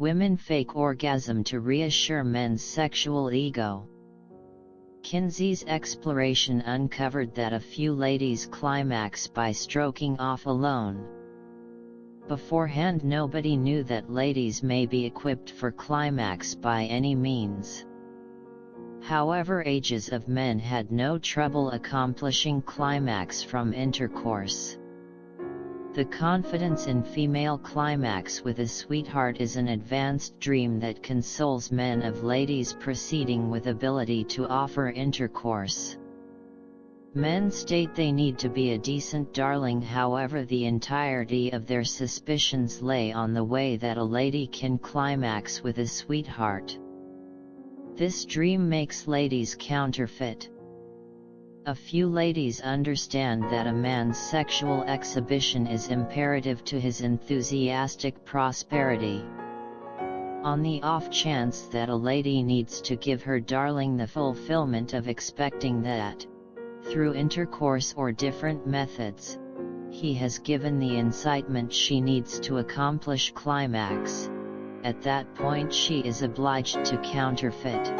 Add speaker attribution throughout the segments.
Speaker 1: Women fake orgasm to reassure men's sexual ego. Kinsey's exploration uncovered that a few ladies climax by stroking off alone. Beforehand, nobody knew that ladies may be equipped for climax by any means. However, ages of men had no trouble accomplishing climax from intercourse. The confidence in female climax with a sweetheart is an advanced dream that consoles men of ladies proceeding with ability to offer intercourse. Men state they need to be a decent darling, however the entirety of their suspicions lay on the way that a lady can climax with a sweetheart. This dream makes ladies counterfeit. A few ladies understand that a man's sexual exhibition is imperative to his enthusiastic prosperity. On the off chance that a lady needs to give her darling the fulfillment of expecting that, through intercourse or different methods, he has given the incitement she needs to accomplish climax, at that point she is obliged to counterfeit.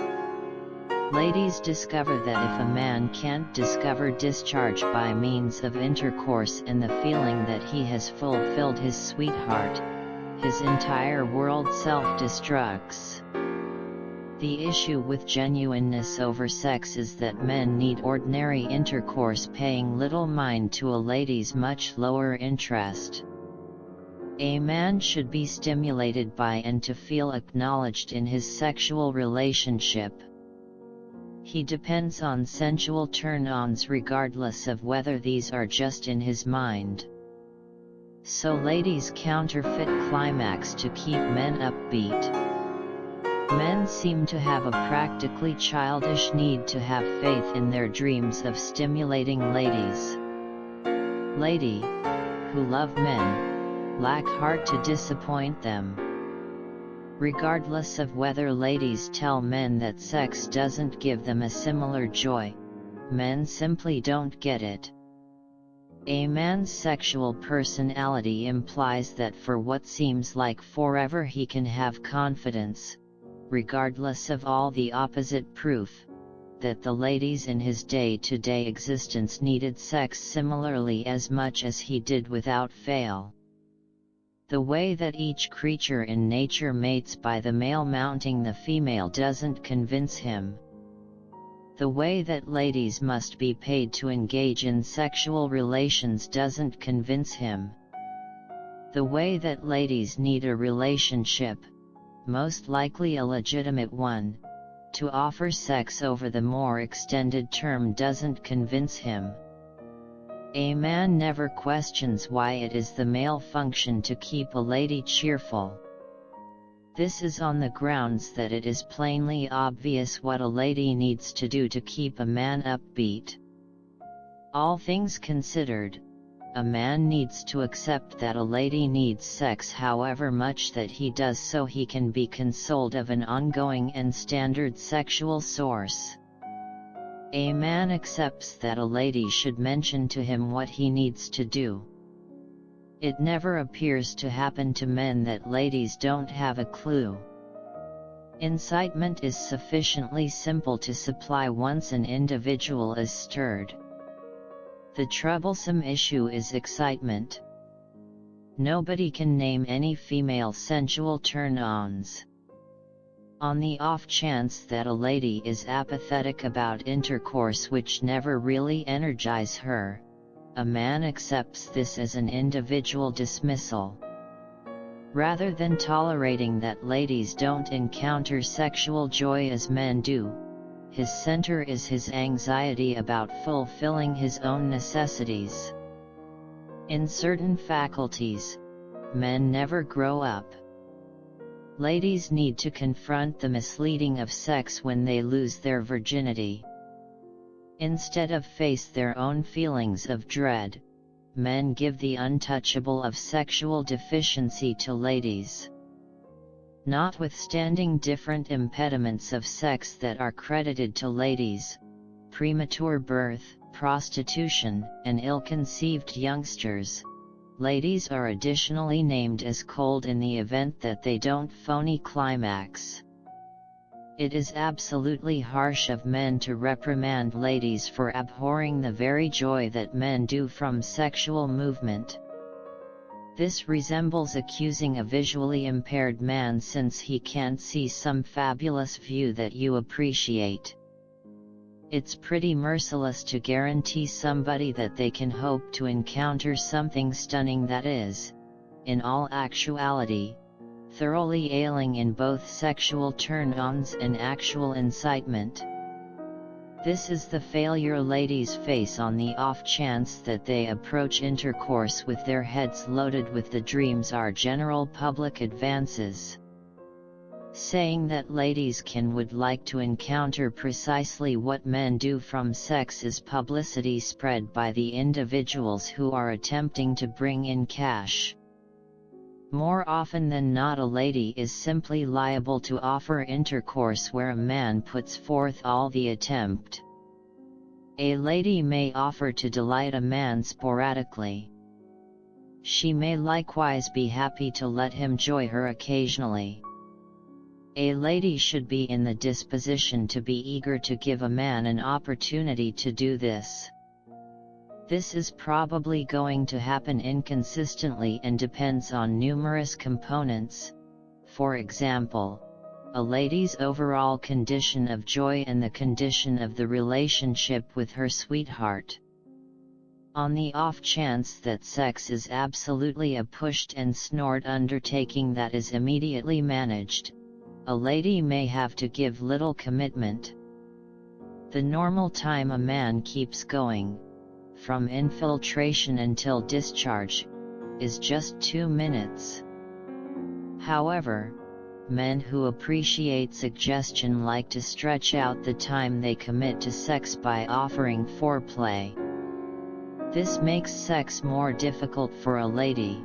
Speaker 1: Ladies discover that if a man can't discover discharge by means of intercourse and the feeling that he has fulfilled his sweetheart, his entire world self-destructs. The issue with genuineness over sex is that men need ordinary intercourse, paying little mind to a lady's much lower interest. A man should be stimulated by and to feel acknowledged in his sexual relationship. He depends on sensual turn-ons regardless of whether these are just in his mind. So ladies counterfeit climax to keep men upbeat. Men seem to have a practically childish need to have faith in their dreams of stimulating ladies. Lady, who love men, lack heart to disappoint them. Regardless of whether ladies tell men that sex doesn't give them a similar joy, men simply don't get it. A man's sexual personality implies that for what seems like forever he can have confidence, regardless of all the opposite proof, that the ladies in his day-to-day existence needed sex similarly as much as he did without fail. The way that each creature in nature mates by the male mounting the female doesn't convince him. The way that ladies must be paid to engage in sexual relations doesn't convince him. The way that ladies need a relationship, most likely a legitimate one, to offer sex over the more extended term doesn't convince him. A man never questions why it is the male function to keep a lady cheerful. This is on the grounds that it is plainly obvious what a lady needs to do to keep a man upbeat. All things considered, a man needs to accept that a lady needs sex however much that he does, so he can be consoled of an ongoing and standard sexual source. A man accepts that a lady should mention to him what he needs to do. It never appears to happen to men that ladies don't have a clue. Incitement is sufficiently simple to supply once an individual is stirred. The troublesome issue is excitement. Nobody can name any female sensual turn-ons. On the off chance that a lady is apathetic about intercourse which never really energizes her, a man accepts this as an individual dismissal. Rather than tolerating that ladies don't encounter sexual joy as men do, his center is his anxiety about fulfilling his own necessities. In certain faculties, men never grow up. Ladies need to confront the misleading of sex when they lose their virginity. Instead of face their own feelings of dread, men give the untouchable of sexual deficiency to ladies. Notwithstanding different impediments of sex that are credited to ladies, premature birth, prostitution, and ill-conceived youngsters, Ladies are additionally named as cold in the event that they don't phony climax. It is absolutely harsh of men to reprimand ladies for abhorring the very joy that men do from sexual movement. This resembles accusing a visually impaired man since he can't see some fabulous view that you appreciate. It's pretty merciless to guarantee somebody that they can hope to encounter something stunning that is, in all actuality, thoroughly ailing in both sexual turn-ons and actual incitement. This is the failure ladies face on the off chance that they approach intercourse with their heads loaded with the dreams our general public advances. Saying that ladies would like to encounter precisely what men do from sex is publicity spread by the individuals who are attempting to bring in cash. More often than not, a lady is simply liable to offer intercourse where a man puts forth all the attempt. A lady may offer to delight a man sporadically. She may likewise be happy to let him joy her occasionally. A lady should be in the disposition to be eager to give a man an opportunity to do this. This is probably going to happen inconsistently and depends on numerous components, for example, a lady's overall condition of joy and the condition of the relationship with her sweetheart. On the off chance that sex is absolutely a pushed and snored undertaking that is immediately managed, a lady may have to give little commitment. The normal time a man keeps going, from infiltration until discharge, is just 2 minutes. However, men who appreciate suggestion like to stretch out the time they commit to sex by offering foreplay. This makes sex more difficult for a lady.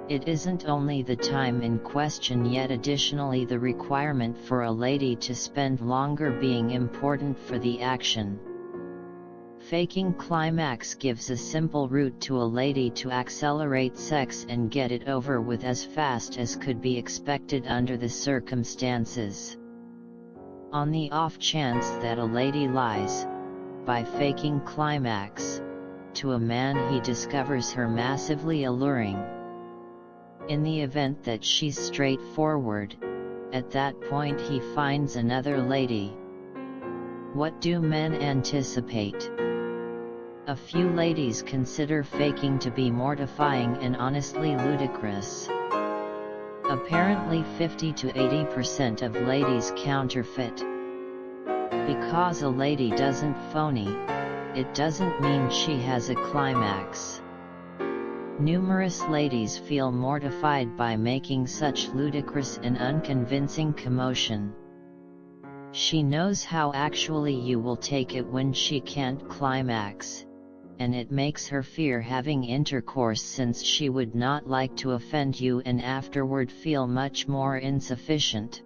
Speaker 1: It isn't only the time in question, yet additionally the requirement for a lady to spend longer being important for the action. Faking climax gives a simple route to a lady to accelerate sex and get it over with as fast as could be expected under the circumstances. On the off chance that a lady lies, by faking climax, to a man he discovers her massively alluring. In the event that she's straightforward, at that point he finds another lady. What do men anticipate? A few ladies consider faking to be mortifying and honestly ludicrous. Apparently 50 to 80% of ladies counterfeit. Because a lady doesn't phony, it doesn't mean she has a climax. Numerous ladies feel mortified by making such ludicrous and unconvincing commotion. She knows how actually you will take it when she can't climax, and it makes her fear having intercourse since she would not like to offend you and afterward feel much more insufficient.